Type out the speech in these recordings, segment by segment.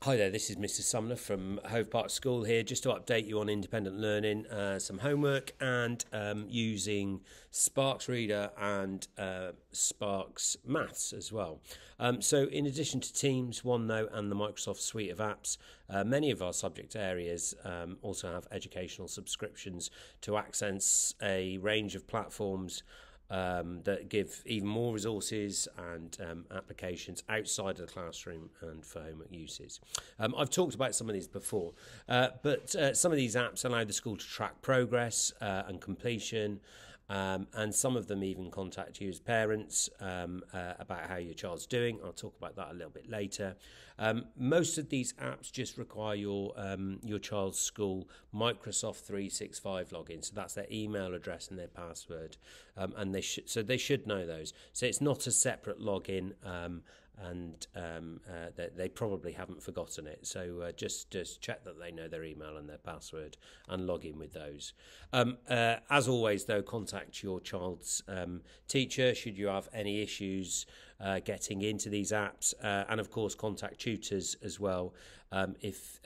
Hi there, this is Mr. Sumner from Hove Park School here, just to update you on independent learning, some homework and using Sparks Reader and Sparks Maths as well. So in addition to Teams, OneNote and the Microsoft suite of apps, many of our subject areas also have educational subscriptions to access a range of platforms that give even more resources and applications outside of the classroom and for homework uses. I've talked about some of these before, but some of these apps allow the school to track progress and completion, and some of them even contact you as parents about how your child's doing. I'll talk about that a little bit later. Most of these apps just require your child's school Microsoft 365 login, so that's their email address and their password, and they should know those. So it's not a separate login, and they probably haven't forgotten it. So just check that they know their email and their password and log in with those. As always, though, contact your child's teacher should you have any issues getting into these apps, and of course contact tutors as well if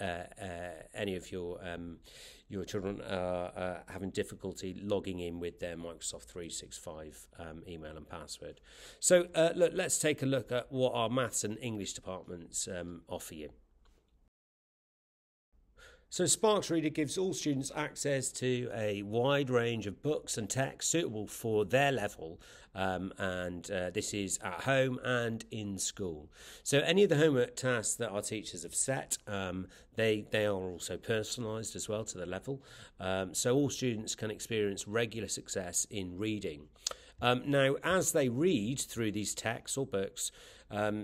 any of your children are having difficulty logging in with their Microsoft 365 email and password. So look, let's take a look at what our maths and English departments offer you. So Sparks Reader gives all students access to a wide range of books and text suitable for their level, and this is at home and in school. So any of the homework tasks that our teachers have set, they are also personalised as well to the level, so all students can experience regular success in reading. Now, as they read through these texts or books,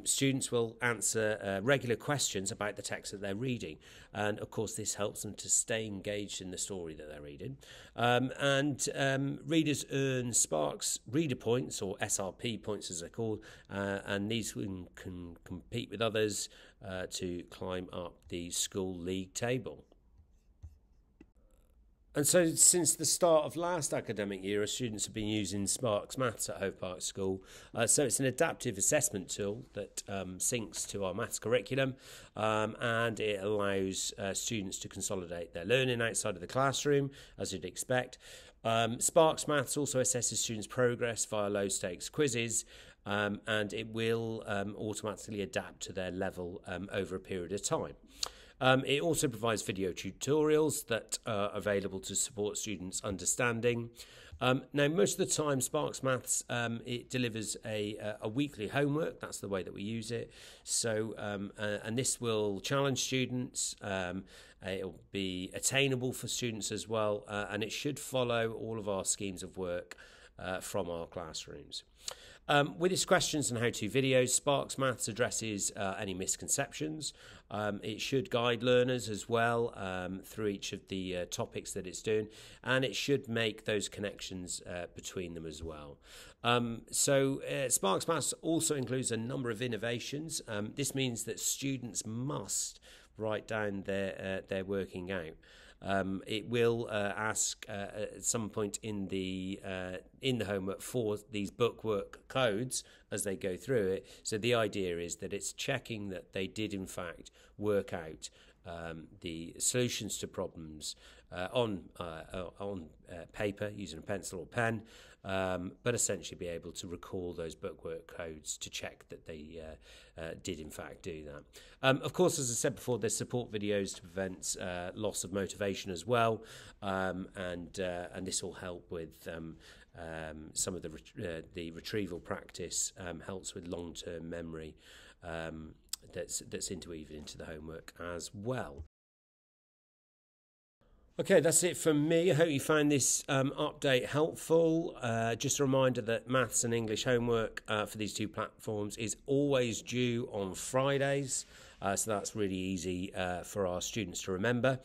students will answer regular questions about the text that they're reading, and of course this helps them to stay engaged in the story that they're reading, and readers earn Sparks Reader Points, or SRP points as they're called, and these can compete with others to climb up the school league table. And so since the start of last academic year, our students have been using Sparks Maths at Hove Park School. So it's an adaptive assessment tool that syncs to our maths curriculum, and it allows students to consolidate their learning outside of the classroom, as you'd expect. Sparks Maths also assesses students' progress via low-stakes quizzes, and it will automatically adapt to their level over a period of time. It also provides video tutorials that are available to support students' understanding. Now, most of the time, Sparks Maths, it delivers a weekly homework. That's the way that we use it. So, and this will challenge students. It'll be attainable for students as well, and it should follow all of our schemes of work from our classrooms. With its questions and how-to videos, Sparks Maths addresses any misconceptions. It should guide learners as well through each of the topics that it's doing, and it should make those connections between them as well. Sparks Maths also includes a number of innovations. This means that students must write down their working out. It will ask at some point in the homework for these bookwork codes as they go through it. So the idea is that it's checking that they did in fact work out the solutions to problems on paper using a pencil or pen, but essentially be able to recall those bookwork codes to check that they did in fact do that. Of course, as I said before, there's support videos to prevent loss of motivation as well, and this will help with some of the retrieval practice, helps with long-term memory. That's interweaved into the homework as well. Okay, that's it from me. I hope you found this update helpful. Just a reminder that maths and English homework for these two platforms is always due on Fridays, so that's really easy for our students to remember.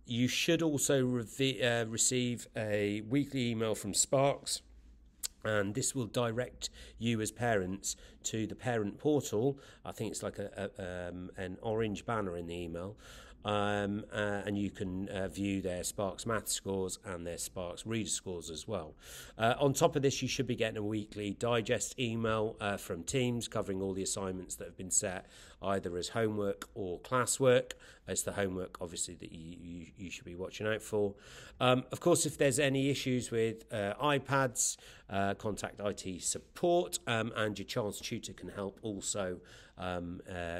You should also receive a weekly email from Sparks, and this will direct you as parents to the parent portal. I think it's like an orange banner in the email, and you can view their Sparks Maths scores and their Sparks Reader scores as well. On top of this, you should be getting a weekly digest email from Teams covering all the assignments that have been set either as homework or classwork. It's the homework, obviously, that you should be watching out for. Of course, if there's any issues with iPads, contact IT support, and your child's tutor can help also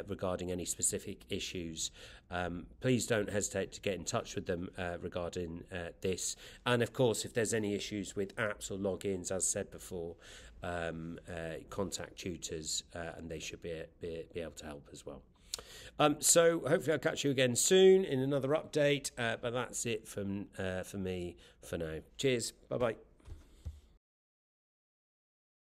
regarding any specific issues. Please don't hesitate to get in touch with them regarding this. And of course, if there's any issues with apps or logins, as said before, contact tutors and they should be able to help as well. So hopefully I'll catch you again soon in another update, but that's it from me for now. Cheers. Bye-bye.